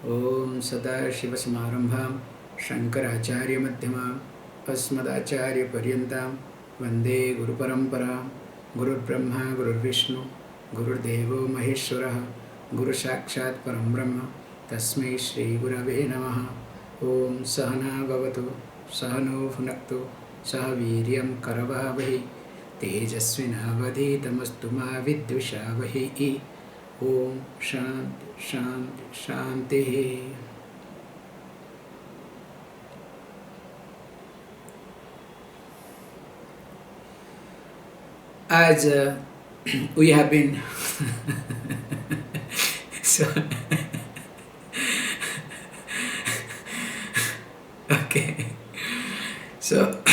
Om Sadashivasamārambhām Shankaracharya Madhyamām Asmadacharya Paryantam Vande Guru Paramparām Guru Brahma Guru Vishnu Guru Devo Maheshwaraha Guru Sakshat Param Brahma Tasmai Shri Gurave Namaha Om Sahana Bhavatu Sahano Phunaktu Sahaviryam Karavavahi Tejasvinavadhitamastu ma vidvishavahi Om Shanti Shanti Shanti. As we have been so okay, so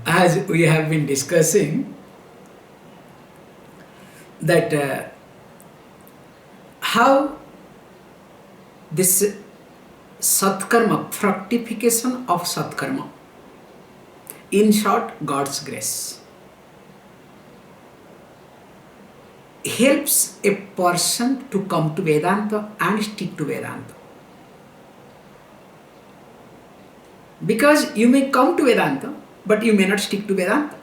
as we have been discussing that how this satkarma, fructification of satkarma, in short, God's grace, helps a person to come to Vedanta and stick to Vedanta. Because you may come to Vedanta, but you may not stick to Vedanta.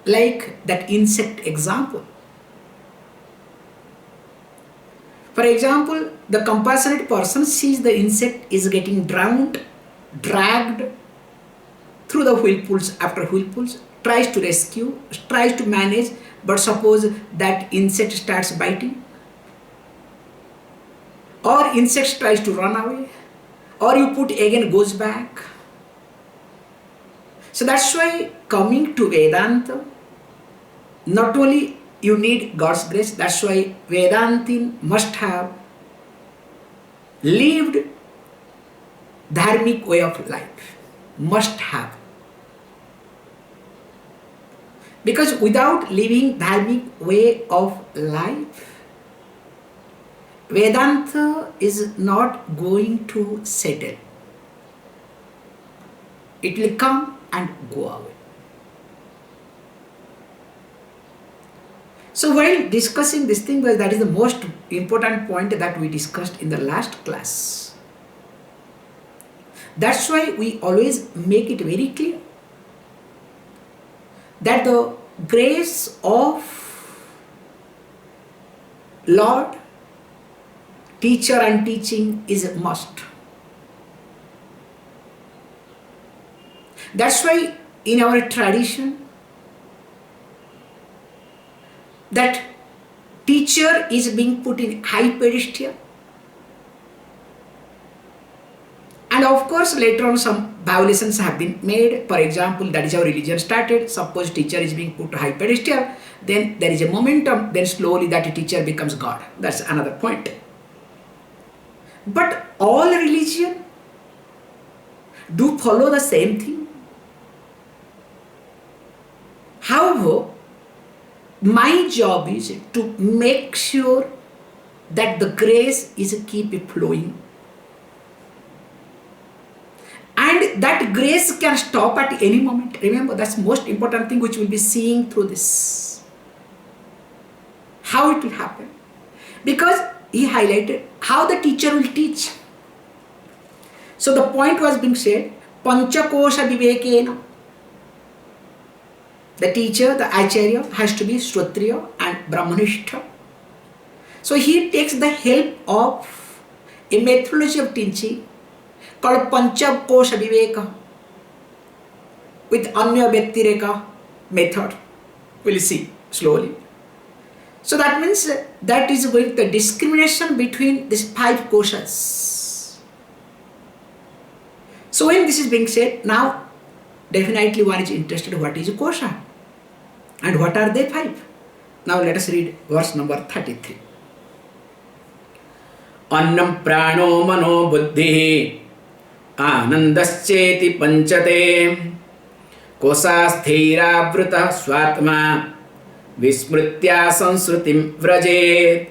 Like that insect example. For example, the compassionate person sees the insect is getting drowned, dragged through the whirlpools after whirlpools, tries to rescue, tries to manage, but suppose that insect starts biting, or insect tries to run away, or you put again goes back. So that's why coming to Vedanta, not only you need God's grace, that's why Vedantin must have lived dharmic way of life, must have. Because without living dharmic way of life, Vedanta is not going to settle. It will come and go away. So while discussing this thing, well, that is the most important point that we discussed in the last class. That's why we always make it very clear that the grace of Lord, teacher and teaching is a must. That's why in our tradition, that teacher is being put in high pedestal. And of course, later on some violations have been made. For example, that is how religion started. Suppose teacher is being put to high pedestal, then there is a momentum, then slowly that teacher becomes God. That's another point. But all religion do follow the same thing. However, my job is to make sure that the grace is keep flowing. And that grace can stop at any moment. Remember, that's the most important thing which we'll be seeing through this. How it will happen. Because he highlighted how the teacher will teach. So the point was being said, Panchakosha Viveka. The teacher, the acharya, has to be Shrotriya and Brahmanistha. So he takes the help of a methodology of teaching called Panchakosha Viveka with Anya Vyaktireka method. We'll see slowly. So that means that is with the discrimination between these 5 koshas. So when this is being said, now definitely one is interested what is a kosha and what are they 5. Now let us read verse number 33. Annam prano mano buddhiḥ ānandasyeti pañcate kośa śarīraṁ swātmā vismritya sansrutim vrajet.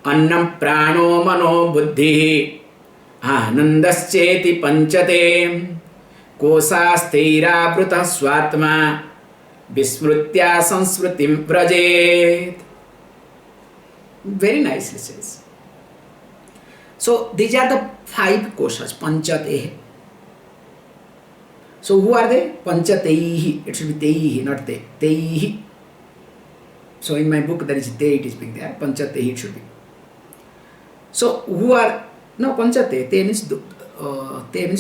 Annam prano mano buddhiḥ ānandasyeti pañcate kośa śarīraṁ swātmā vismritya sansrutim vrajet. Very nicely says. So these are the 5 koshas, panchatehi. So who are they? Panchatehi. It should be teihi, not te. Teihi. So in my book there is te, it is being there. Panchatehi it should be. So who are, no, panchate, te means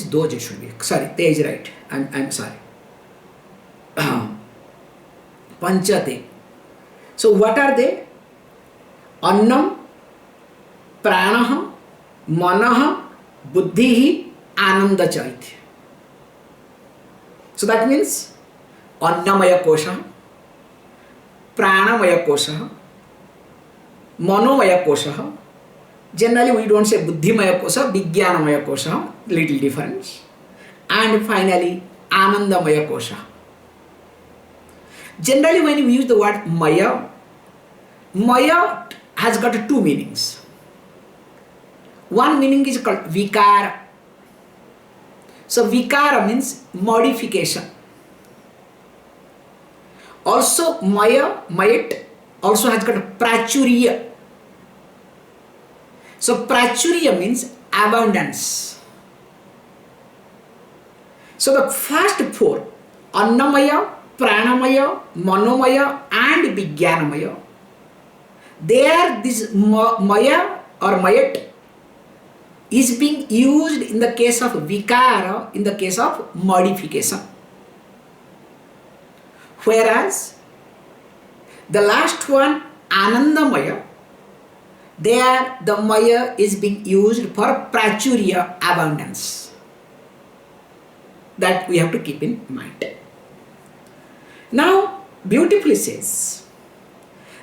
those it should be. Sorry, te is right. I'm sorry. Panchate. So what are they? Annam, prāṇah, Manaḥ, buddhiḥ, Ananda chaitya. So that means Annamaya Kosha, Pranamaya Kosha, Manomaya Kosha. Generally we don't say buddhimaya kosha, vijñānamaya kosha, little difference. And finally Anandamaya Kosha. Generally when we use the word maya, maya has got 2 meanings. One meaning is called vikara. So vikara means modification. Also mayat also has got prachurya. So prachurya means abundance. So the first 4, Annamaya, Pranamaya, Manomaya and Vijnanamaya, there this maya or mayat is being used in the case of vikara, in the case of modification. Whereas the last one, Anandamaya, there the maya is being used for prachurya, abundance. That we have to keep in mind. Now, beautifully says,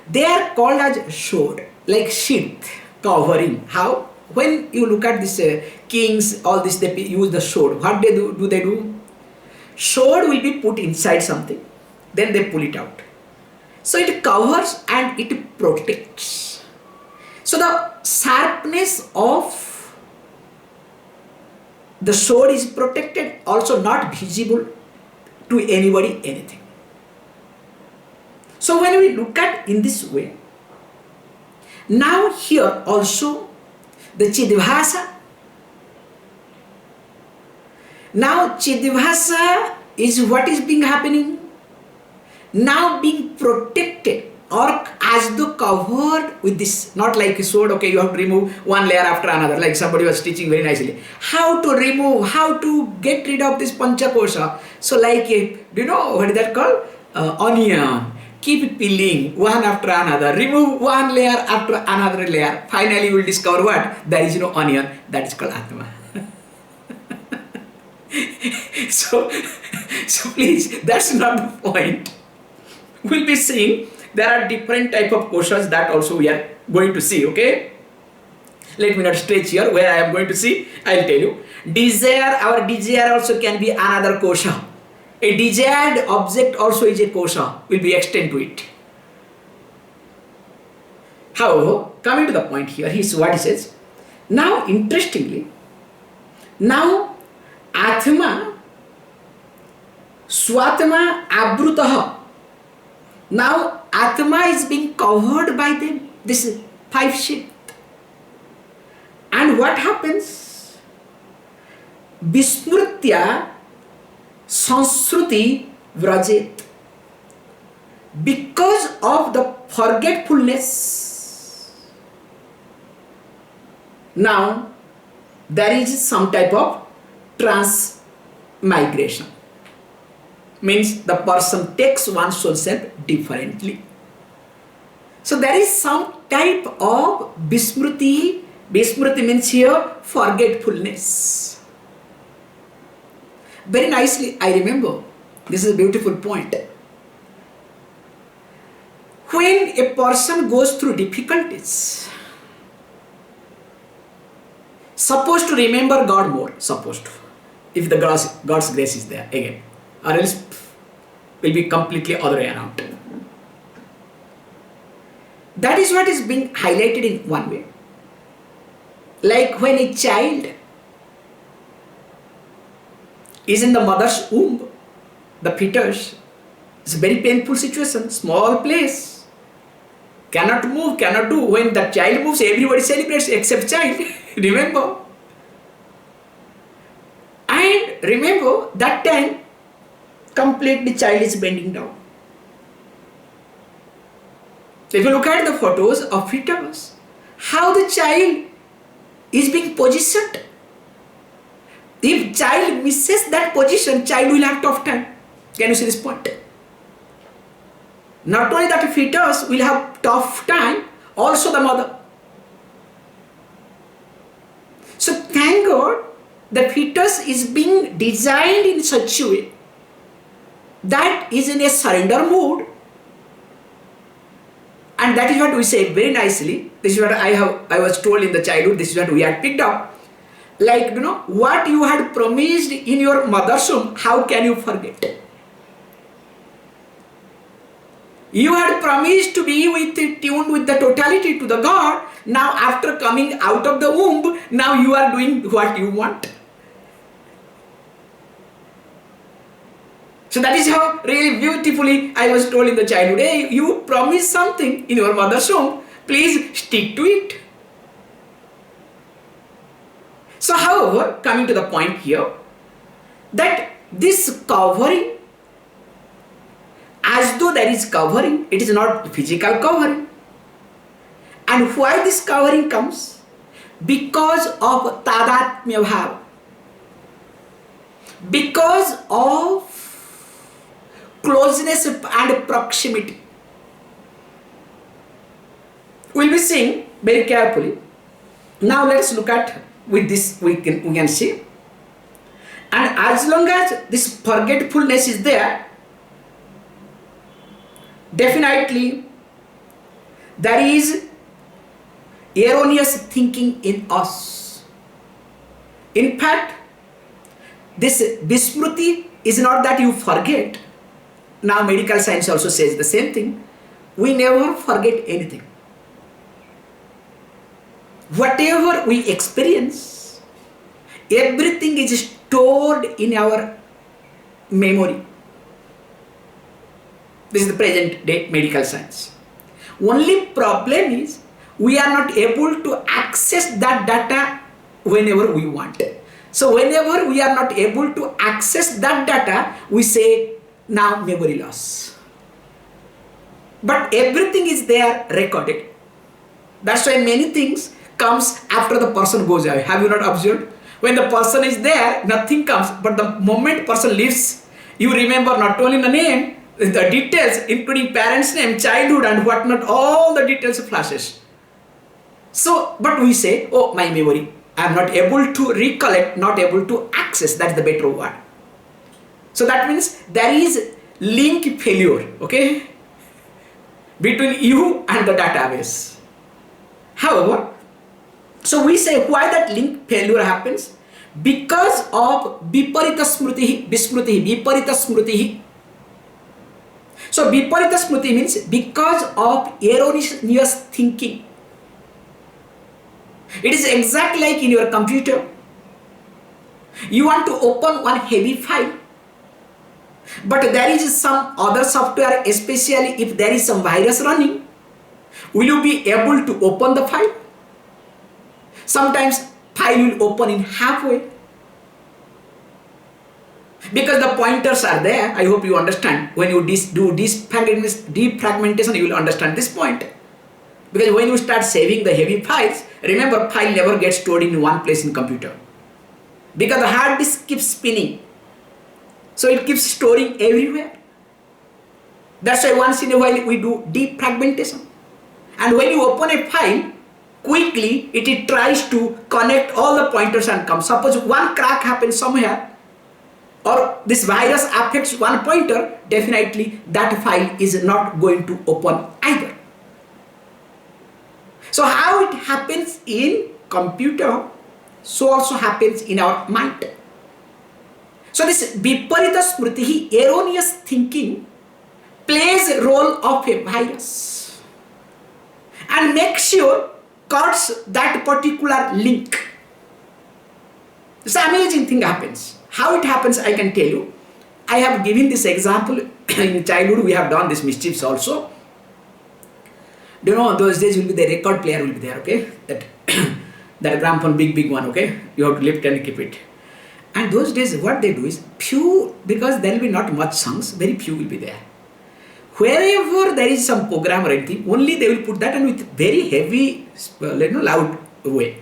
they are called as sword, like sheath, covering. How? When you look at this kings, all this, they use the sword. What they do they do? Sword will be put inside something, then they pull it out. So it covers and it protects. So the sharpness of the sword is protected, also not visible to anybody, anything. So when we look at in this way, now here also the Chidvasa. Now Chidvasa is what is being happening, now being protected or as though covered with this, not like a sword, okay, you have to remove one layer after another, like somebody was teaching very nicely. How to remove, how to get rid of this Panchakosha. So like, do you know what is that called? Onion. Keep peeling one after another, remove one layer after another layer. Finally you will discover what? There is no onion, that is called ātmā. So please, that's not the point. We'll be seeing there are different type of koshas that also we are going to see, okay? Let me not stretch here, where I am going to see, I will tell you. Desire, our desire also can be another kosha. A desired object also is a kosha, will be extend to it. However, coming to the point here, here's what he says. Now, interestingly, now ātmā, swātmā avrutaha. Now ātmā is being covered by them, this 5 sheaths. And what happens? Vismrutya Sanskruti Vrajet. Because of the forgetfulness, now there is some type of transmigration. Means the person takes one's soul self differently. So there is some type of vismruti. Vismruti means here forgetfulness. Very nicely, I remember, this is a beautiful point. When a person goes through difficulties, supposed to remember God more, supposed to, if the God's grace is there again, or else will be completely other way around. That is what is being highlighted in one way. Like when a child is in the mother's womb, the fetus, it's a very painful situation, small place, cannot move, cannot do. When the child moves, everybody celebrates except child. Remember? And remember, that time, completely child is bending down. If you look at the photos of fetus, how the child is being positioned. If child misses that position, child will have tough time. Can you see this point? Not only that fetus will have tough time, also the mother. So thank God, the fetus is being designed in such a way that is in a surrender mood. And that is what we say very nicely. This is what I was told in the childhood. This is what we had picked up. Like, what you had promised in your mother's womb, how can you forget? You had promised to be tuned with the totality to the God. Now after coming out of the womb, now you are doing what you want. So that is how really beautifully I was told in the childhood, hey, you promised something in your mother's womb, please stick to it. So however, coming to the point here, that this covering, as though there is covering, it is not physical covering. And why this covering comes? Because of tadatmya bhava. Because of closeness and proximity. We'll be seeing very carefully. Now let's look at with this we can see. And as long as this forgetfulness is there, definitely there is erroneous thinking in us. In fact, this vismruti is not that you forget. Now medical science also says the same thing. We never forget anything. Whatever we experience, everything is stored in our memory. This is the present day medical science. Only problem is we are not able to access that data whenever we want. So whenever we are not able to access that data, we say now memory loss. But everything is there recorded. That's why many things comes after the person goes away. Have you not observed? When the person is there, nothing comes. But the moment person leaves, you remember not only the name, the details, including parents' name, childhood and whatnot, all the details flashes. So, but we say, oh, my memory, I am not able to recollect, not able to access. That's the better word. So that means there is link failure, okay, between you and the database. However, so we say why that link failure happens? Because of viparita smriti, viparita smriti. So viparita smriti means because of erroneous thinking. It is exactly like in your computer. You want to open one heavy file, but there is some other software, especially if there is some virus running. Will you be able to open the file? Sometimes file will open in halfway because the pointers are there. I hope you understand. When you do defragmentation, you will understand this point. Because when you start saving the heavy files, remember, file never gets stored in one place in computer. Because the hard disk keeps spinning. So it keeps storing everywhere. That's why once in a while we do defragmentation. And when you open a file, quickly it tries to connect all the pointers and come. Suppose one crack happens somewhere, or this virus affects one pointer, definitely that file is not going to open either. So how it happens in computer, so also happens in our mind. So this viparita smriti, erroneous thinking, plays a role of a virus and makes sure cuts that particular link. This amazing thing happens. How it happens, I can tell you. I have given this example in childhood. We have done these mischiefs also. Do you know those days will be the record player will be there, okay? That gramophone, big one, okay? You have to lift and keep it. And those days what they do is few, because there will be not much songs, very few will be there. Wherever there is some program or anything, only they will put that and with very heavy, loud way.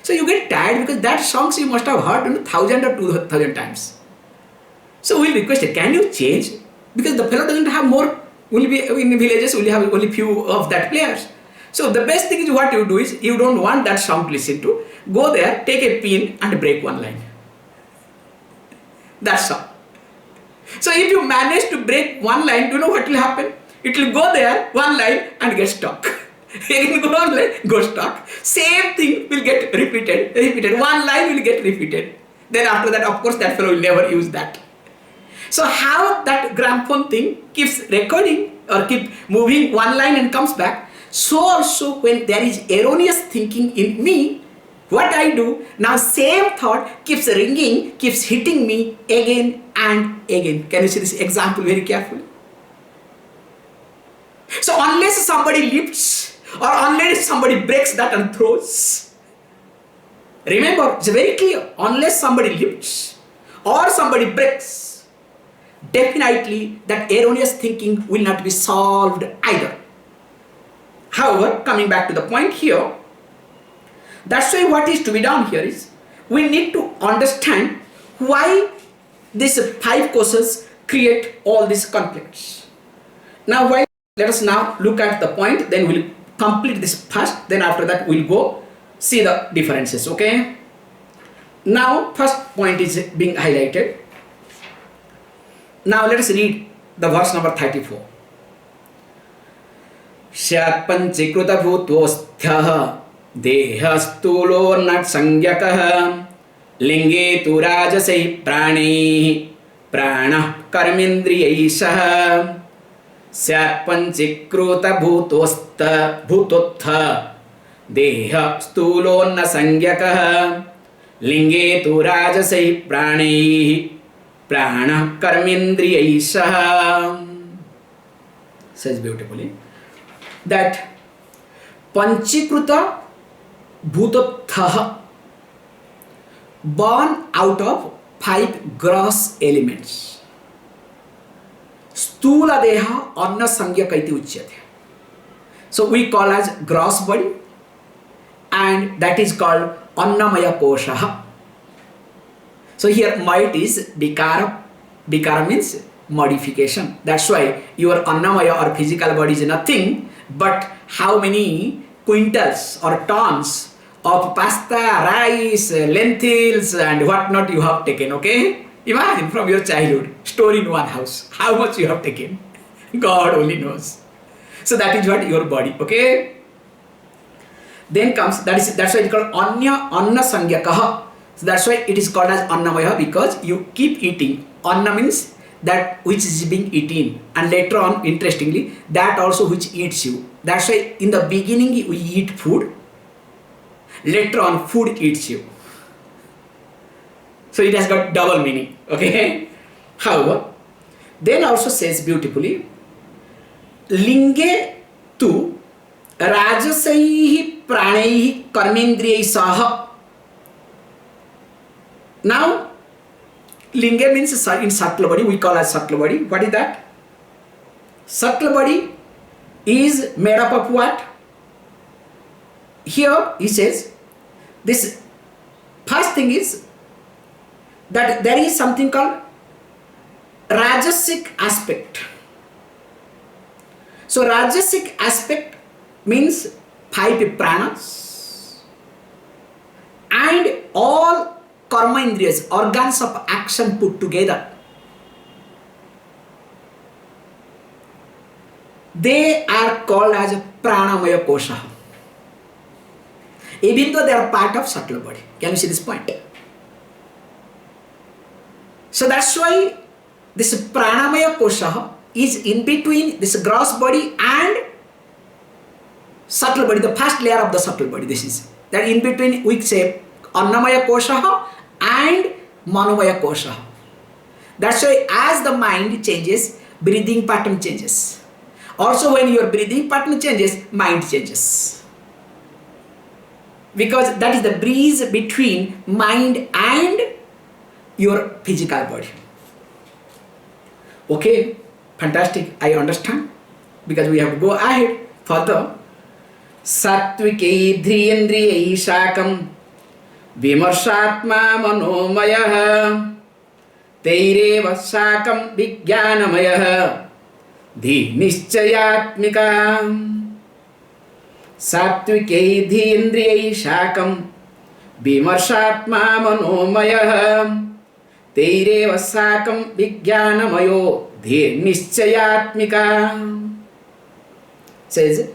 So you get tired because that songs you must have heard 1,000 or 2,000 times. So we'll request, can you change? Because the fellow doesn't have more, will be in villages, will have only few of that players. So the best thing is what you do is, you don't want that song to listen to, go there, take a pin and break one line. That's all. So if you manage to break one line, do you know what will happen? It will go there, one line and get stuck. Again go one line, go stuck. Same thing will get repeated. One line will get repeated. Then after that, of course, that fellow will never use that. So how that gramophone thing keeps recording or keep moving one line and comes back, so also when there is erroneous thinking in me, what I do, now same thought keeps ringing, keeps hitting me again and again. Can you see this example very carefully? So unless somebody lifts or unless somebody breaks that and throws, remember, it's very clear, unless somebody lifts or somebody breaks, definitely that erroneous thinking will not be solved either. However, coming back to the point here, that's why what is to be done here is, we need to understand why these 5 kośas create all these conflicts. Now, let us now look at the point, then we'll complete this first, then after that we'll go see the differences, okay? Now, first point is being highlighted. Now, let us read the verse number 34. Syat panchikrita bhutosthyaha deha sthulo nat sangyakaha linge tu rajasai prāṇe prāṇah karmendriyaiṣah syat panchikrita bhutotha deha sthulo nat sangyakaha linge tu rajasai prāṇe prāṇah karmendriyaiṣah. Says beautifully that Panchikrita bhutotha, born out of 5 gross elements. Sthūla deha anna sangyaka iti uchyate. So we call as gross body, and that is called Annamaya Kosha. So here might is vikara. Vikara means modification. That's why your Annamaya or physical body is nothing but how many quintals or tons of pasta, rice, lentils and whatnot you have taken, okay? Imagine from your childhood, stored in one house, how much you have taken. God only knows. So that is what your body, okay? Then comes, that's why it's called Anna Sangyakaha. So that's why it is called as Annamayaḥ, because you keep eating. Anna means that which is being eaten, and later on, interestingly, that also which eats you. That's why in the beginning we eat food, later on food eats you. So it has got double meaning, okay? However, then also says beautifully, linge tu rajasaihi prāṇaihi karmendriyaiṣah. Now, linga means in subtle body, we call as subtle body. What is that? Subtle body is made up of what? Here he says, this first thing is that there is something called rajasic aspect. So rajasic aspect means 5 pranas and all karma indriyas, organs of action put together. They are called as Pranamaya Kosha, even though they are part of subtle body. Can you see this point? So that's why this Pranamaya Kosha is in between this gross body and subtle body, the first layer of the subtle body. This is that in between we say Annamaya Kosha and Manomaya Kosha. That's why as the mind changes, breathing pattern changes. Also when your breathing pattern changes, mind changes. Because that is the breeze between mind and your physical body. Okay, fantastic, I understand. Because we have to go ahead further. Sattvike dhriyendriye shakam vimarshatma manomayaḥ teireva shakam vijñānamayaḥ dhi nischayatmika. Sattvike dhriyendriye shakam vimarshatma manomayaḥ teireva shakam vijñānamayo dhi nischayatmika. Says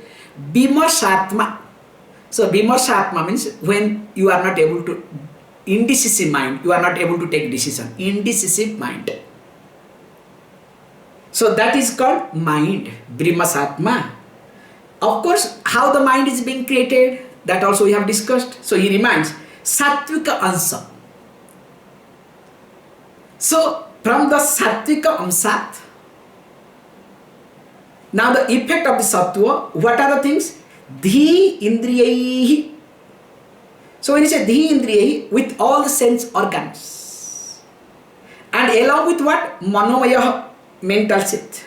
Vimarshatma. So Vimarshatma means when you are not able to, indecisive mind, you are not able to take decision, indecisive mind. So that is called mind, Vimarshatma. Of course, how the mind is being created, that also we have discussed. So he reminds, Sattvika Amsa. So from the Sattvika Amsat, now the effect of the sattva, what are the things? Dhi indriyahi. So when you say dhi indriyahi, with all the sense organs. And along with what? Manomayaḥ, mental state.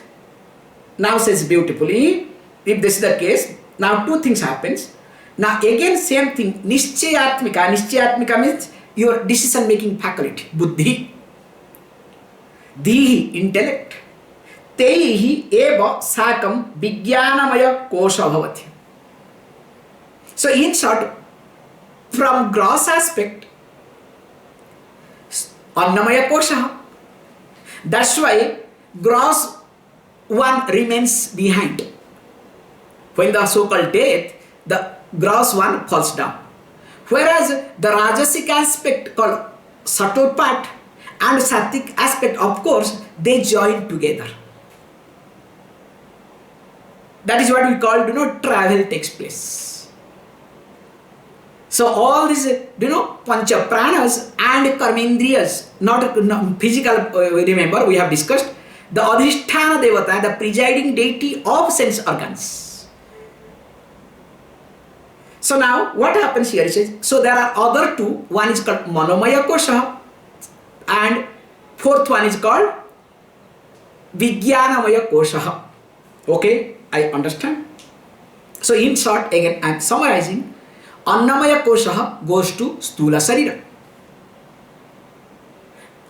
Now says beautifully, if this is the case, now two things happens. Now again same thing, nischayatmika. Nischayatmika means your decision making faculty, buddhiḥ. Dhi, intellect. Teihi eva sakam vijñānamaya kosha bhavati. So in short, from gross aspect, Annamaya Kosha. That's why gross one remains behind. When the so-called death, the gross one falls down. Whereas the rajasic aspect called subtle part and sattvic aspect, of course, they join together. That is what we call, travel takes place. So all these, pancha pranas and karmendriyas, not physical, remember we have discussed, the adhisthana devata, the presiding deity of sense organs. So now what happens here, it says, so there are other two, one is called Manomaya Kosha and fourth one is called Vijnanamaya Kosha. Okay, I understand. So in short, again I am summarizing. Annamaya Kosha goes to Sthūla Sarīraṁ.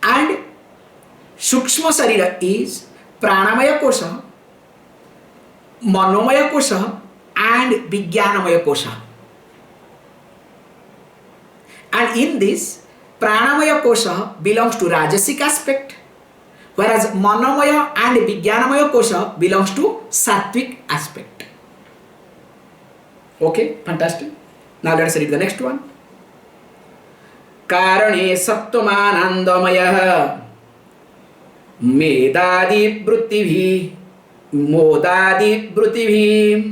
And Sukshma Sarīra is Pranamaya Kosha, Manomaya Kosha and Vijnanamaya Kosha. And in this, Pranamaya Kosha belongs to Rajasic aspect, whereas Manomaya and Vijnanamaya Kosha belongs to Sattvic aspect. Okay, fantastic. Now let us read the next one. Karane Sattvam Anandamayaḥ Medadi Vruttivhi Modadi Vruttivhi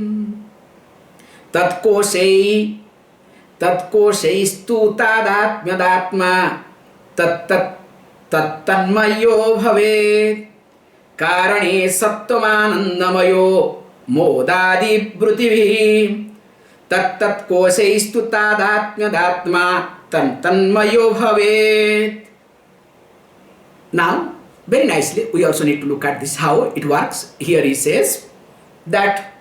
Tatkosei Stūtādatmya Tattanmayo Bhavet Karane Sattvam Anandamayo Modadi Vruttivhi Tattatkoṣaistu tādatmya tantanmayo bhavet. Now, very nicely, we also need to look at this, how it works. Here he says that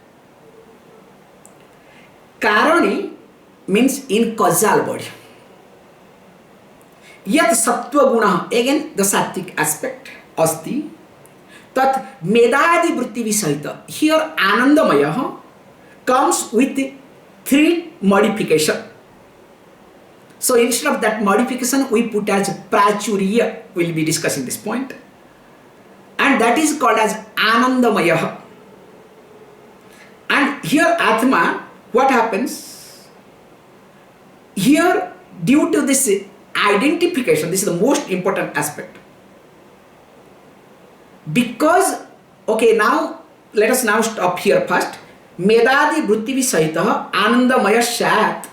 Karani means in causal body. Yat sattva guna, again the sattvic aspect, asti. Tat medadi vritti visahita. Here Anandamaya comes with three modification. So instead of that modification, we put as prachuriya. We'll be discussing this point. And that is called as Anandamayaḥ. And here ātmā, what happens? Here, due to this identification, this is the most important aspect. Because, okay, now let us now stop here first. Medadi vrittivi sahitah Anandamaya shat.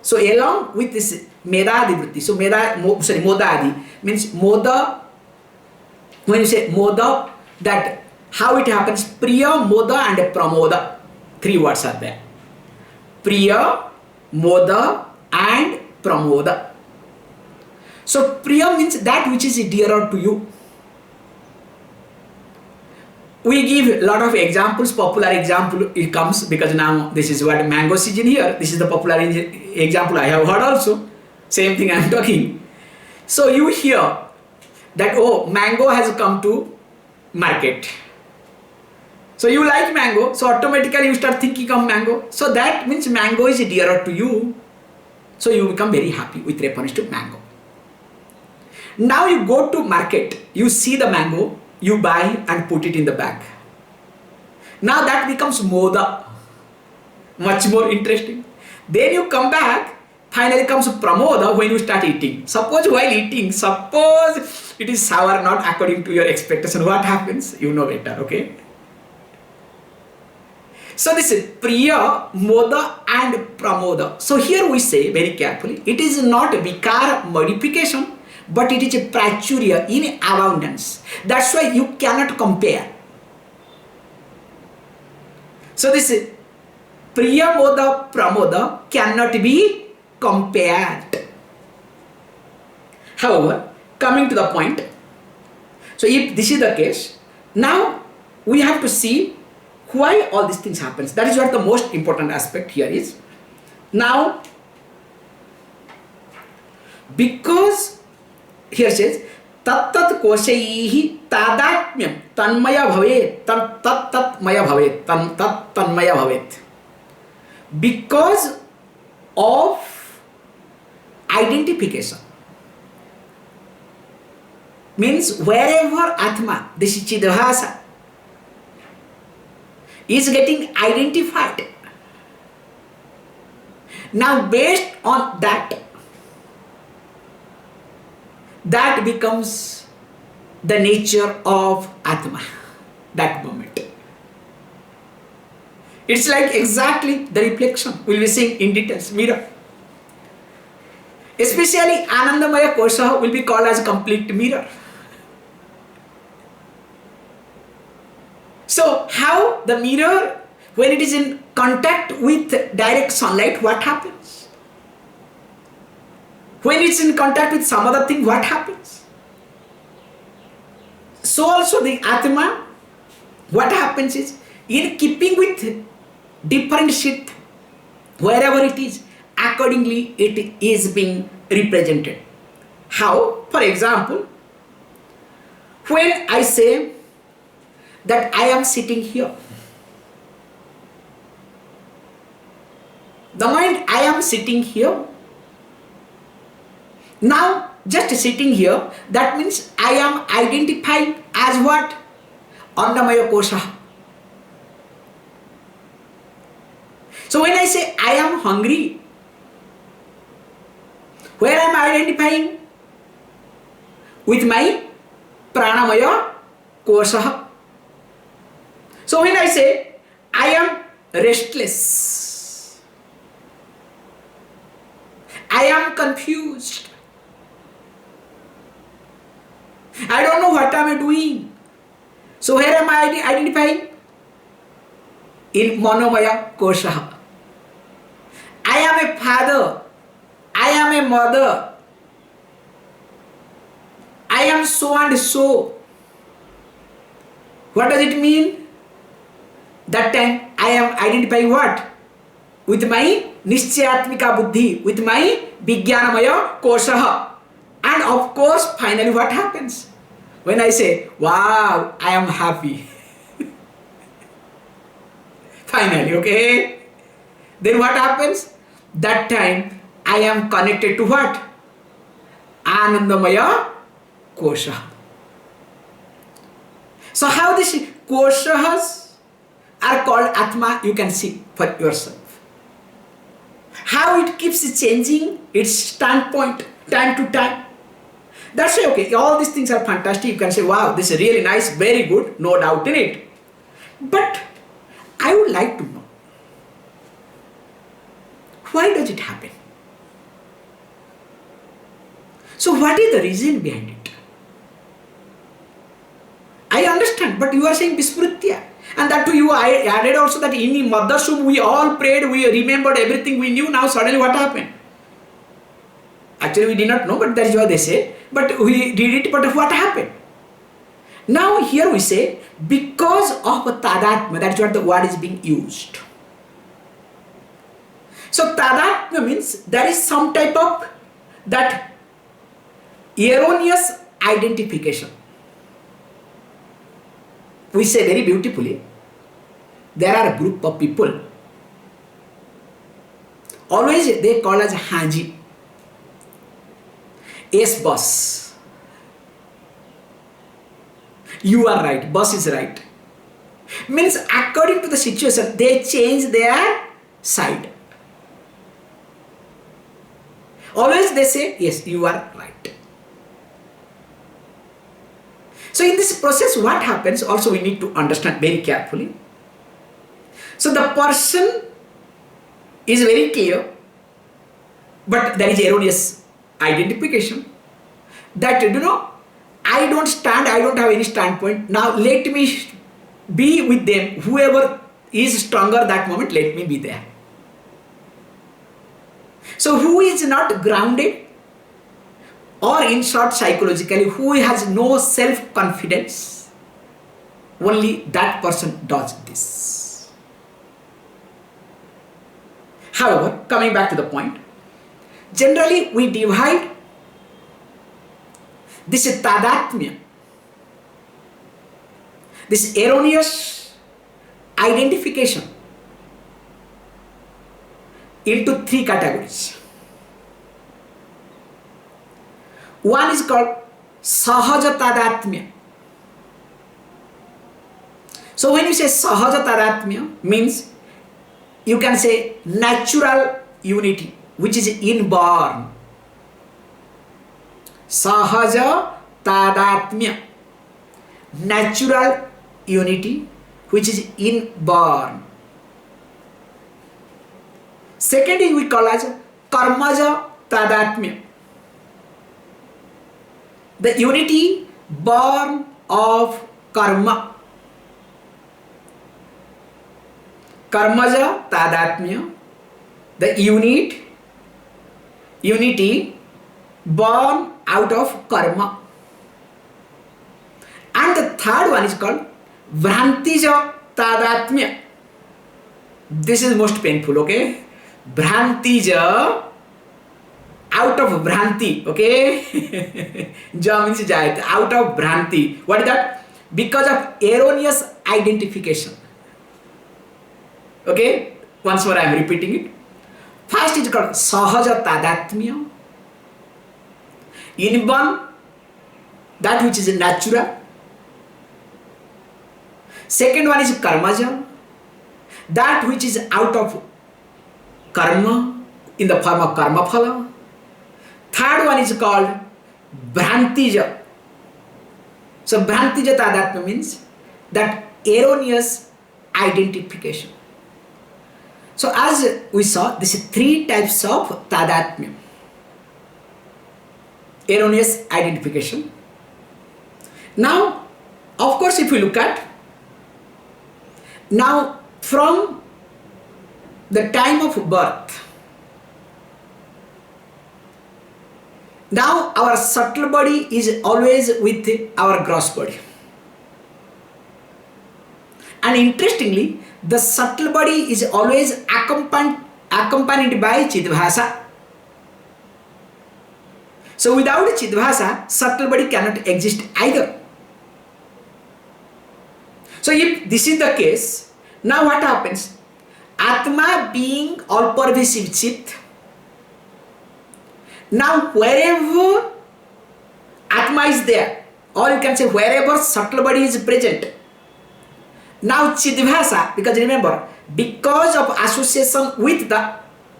So along with this medadi vritti, so modadi means moda. When you say moda, that How it happens? Priya, Moda and Pramoda. 3 words are there. Priya, Moda and Pramoda. So Priya means that which is dearer to you. We give a lot of examples, popular example it comes because now this is what mango season here. This is the popular example I have heard also. Same thing I am talking. So you hear that, oh, mango has come to market. So you like mango, so automatically you start thinking of mango. So that means mango is dearer to you. So you become very happy with reference to mango. Now you go to market, you see the mango, you buy and put it in the bag. Now that becomes moda, much more interesting. Then you come back, finally comes pramoda when you start eating. Suppose while eating, suppose it is sour, not according to your expectation, what happens? You know better, okay? So this is priya, moda and pramoda. So here we say very carefully, it is not a vikara modification, but it is a prachurya in abundance. That's why you cannot compare. So this is priya, moda, pramoda cannot be compared. However, coming to the point, so if this is the case, now we have to see why all these things happens. That is what the most important aspect here is. Now, because here says tat tat kośaihi tadatmyam tanmaya bhavet tat tat maya bhavet tat tanmaya bhavet. Because of identification, means wherever ātmā, this is Chidbhasa, is getting identified. Now based on that, that becomes the nature of ātmā, that moment. It's like exactly the reflection we'll be seeing in details, mirror. Especially Annamaya Kosha will be called as a complete mirror. So how the mirror, when it is in contact with direct sunlight, what happens? When it's in contact with some other thing, what happens? So also the ātmā, what happens is, in keeping with different sheath, wherever it is, accordingly it is being represented. How? For example, when I say that I am sitting here, the moment I am sitting here, now just sitting here, that means I am identified as what? Annamaya Kosha. So when I say I am hungry, where am I identifying? With my Pranamaya Kosha. So when I say I am restless, I am confused, I don't know what am I doing. So where am I identifying? In Manomaya Kosha. I am a father, I am a mother, I am so and so. What does it mean? That time I am identifying what? With my nischayatmika buddhi, with my vijñānamaya kosha. And of course, finally what happens? When I say, wow, I am happy. Finally, okay? Then what happens? That time I am connected to what? Ānandamaya Kosha. So how these koshas are called ātmā, you can see for yourself. How it keeps changing its standpoint time to time. That's why, okay, all these things are fantastic. You can say, wow, this is really nice, very good, no doubt in it. But I would like to know, why does it happen? So what is the reason behind it? I understand, but you are saying Vispritya. And that too you added also that in mother's womb we all prayed, we remembered everything we knew, now suddenly what happened? Actually we did not know, but that is what they say. But we did it, but what happened? Now here we say, because of tadatma, that's what the word is being used. So tadatma means there is some type of that erroneous identification. We say very beautifully, there are a group of people, always they call as Haji. Yes, boss. You are right, boss is right. Means according to the situation, they change their side. Always they say, yes, you are right. So in this process, what happens also we need to understand very carefully. So the person is very clear, but there is erroneous identification that, I don't stand, I don't have any standpoint. Now let me be with them. Whoever is stronger that moment, let me be there. So who is not grounded, or in short psychologically, who has no self-confidence, only that person does this. However, coming back to the point, generally we divide this tadatmya, this erroneous identification, into three categories. One is called sahaja tadatmya. So when you say sahaja tadatmya, means you can say natural unity, which is inborn. Sahaja tadatmya, natural unity, which is inborn. Second thing we call as karmaja tadatmya, the unity born of karma. Karmaja tadatmya, the unity born out of karma. And the third one is called Bhrantija tadatmya. This is most painful, okay? Bhrantija, out of Bhranti, okay? Ja means Jayat, out of Bhranti. What is that? Because of erroneous identification. Okay? Once more I am repeating it. First is called Sahaja tadatmya, inborn, that which is natural. Second one is karmaja, that which is out of karma, in the form of karma phala. Third one is called Bhrantija. So Bhrantija tadatmya means that erroneous identification. So as we saw, this is three types of tadatmya. Erroneous identification. Now, of course, if we look at, now from the time of birth, now our subtle body is always with our gross body. And interestingly, the subtle body is always accompanied by Chidbhasa. So without Chidbhasa, subtle body cannot exist either. So if this is the case, now what happens? Atma being all pervasive Chit, now wherever Atma is there, or you can say wherever subtle body is present, now Chidbhasa, because remember, because of association with the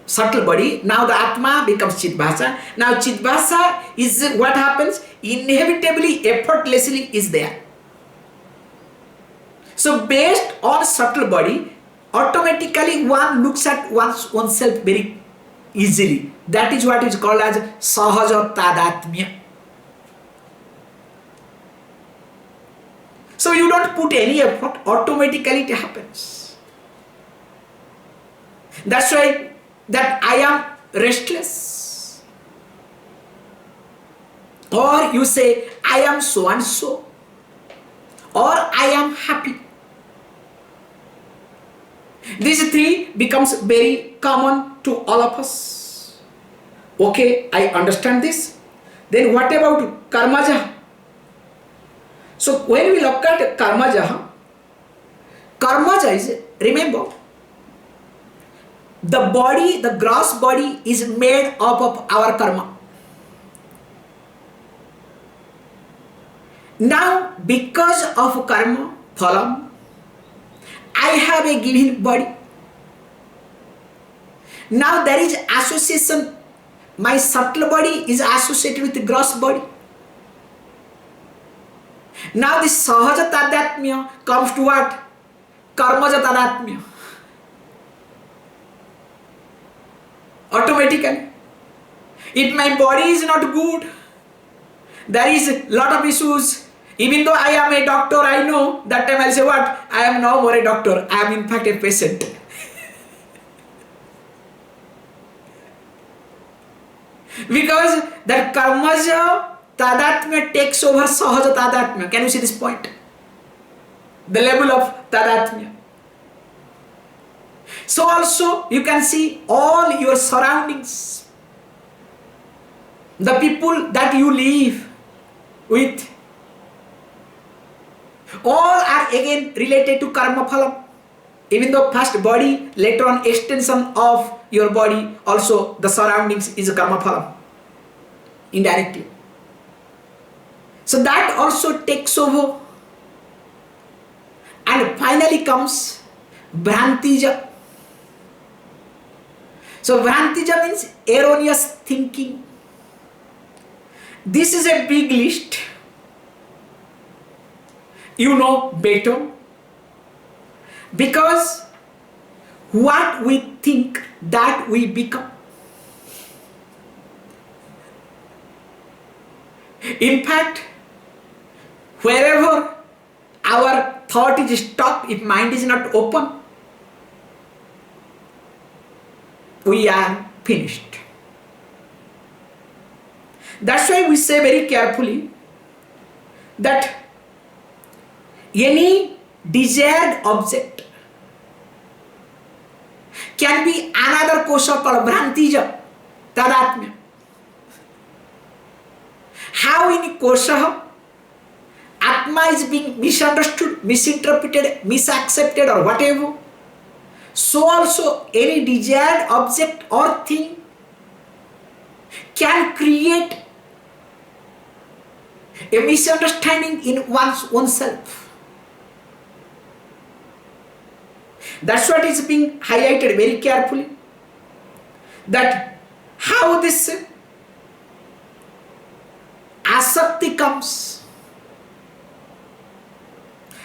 subtle body, now the Atma becomes Chidbhasa. Now Chidbhasa is what happens? Inevitably, effortlessly is there. So based on subtle body, automatically one looks at oneself very easily. That is what is called as Sahaja tadatmya. So you don't put any effort, automatically it happens. That's why that I am restless. Or you say, I am so and so. Or I am happy. These three becomes very common to all of us. Okay, I understand this. Then what about karmaja? So when we look at karmaja is, remember, the body, the gross body is made up of our karma. Now, because of karma, phalam, I have a given body. Now there is association. My subtle body is associated with the gross body. Now this sahaja tadatmya comes to what? Karmaja tadatmya. Automatically. If my body is not good, there is a lot of issues. Even though I am a doctor, I know that time I'll say what? I am no more a doctor. I am in fact a patient. Because that karmaja tadatmya takes over sahaja tadatmya. Can you see this point? The level of tadatmya. So also you can see all your surroundings. The people that you live with, all are again related to karma phalam. Even though first body, later on extension of your body, also the surroundings is a karma phalam, indirectly. So that also takes over. And finally comes Bhrantija. So Bhrantija means erroneous thinking. This is a big list. You know better. Because what we think, that we become. In fact, wherever our thought is stopped, if mind is not open, we are finished. That's why we say very carefully that any desired object can be another kośa called Bhrantija, tadatmya. How in kośa, ātmā is being misunderstood, misinterpreted, misaccepted or whatever, so also any desired object or thing can create a misunderstanding in oneself. That's what is being highlighted very carefully. That how this asakti comes.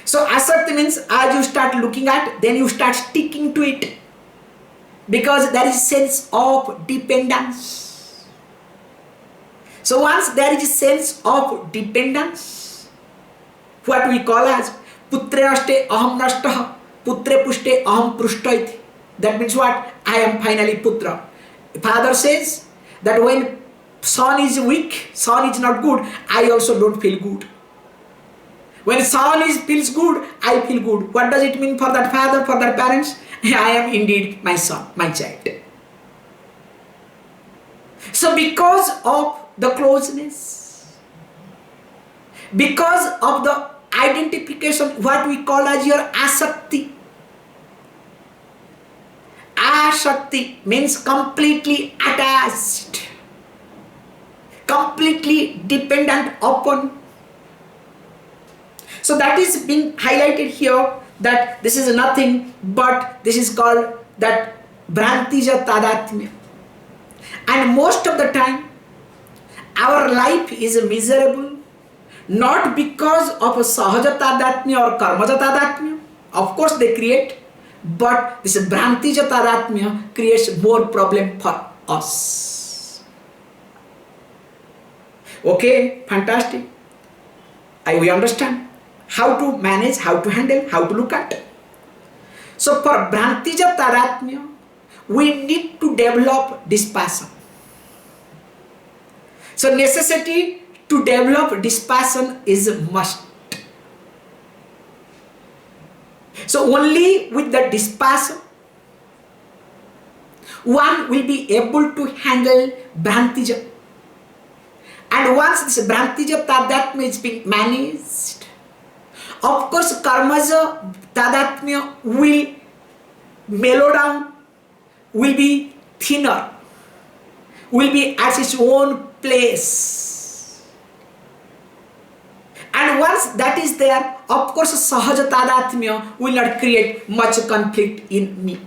So asakti means as you start looking at, then you start sticking to it. Because there is sense of dependence. So once there is a sense of dependence, what we call as putre nashte aham nashtaha, putre pushte aham prushtaiti. That means what? I am finally putra. Father says that when son is weak, son is not good, I also don't feel good. When son feels good, I feel good. What does it mean for that father, for that parents? I am indeed my son, my child. So because of the closeness, because of the identification, what we call as your asakti. Asakti means completely attached, completely dependent upon. So that is being highlighted here, that this is nothing but this is called that Bhrantija tadatmya. And most of the time our life is miserable not because of a sahaja tadatmya or karmaja tadatmya. Of course they create, but this Bhrantija tadatmya creates more problem for us. Okay, fantastic. We understand. how to manage, how to handle, how to look at. So for Bhrantija Tadatmya, we need to develop dispassion. So necessity to develop dispassion is a must. So only with the dispassion, one will be able to handle Bhrantija. And once this Bhrantija Tadatmya is being managed, of course Karmaja Tadatmya will mellow down, will be thinner, will be at its own place. And once that is there, of course Sahaja Tadatmya will not create much conflict in me.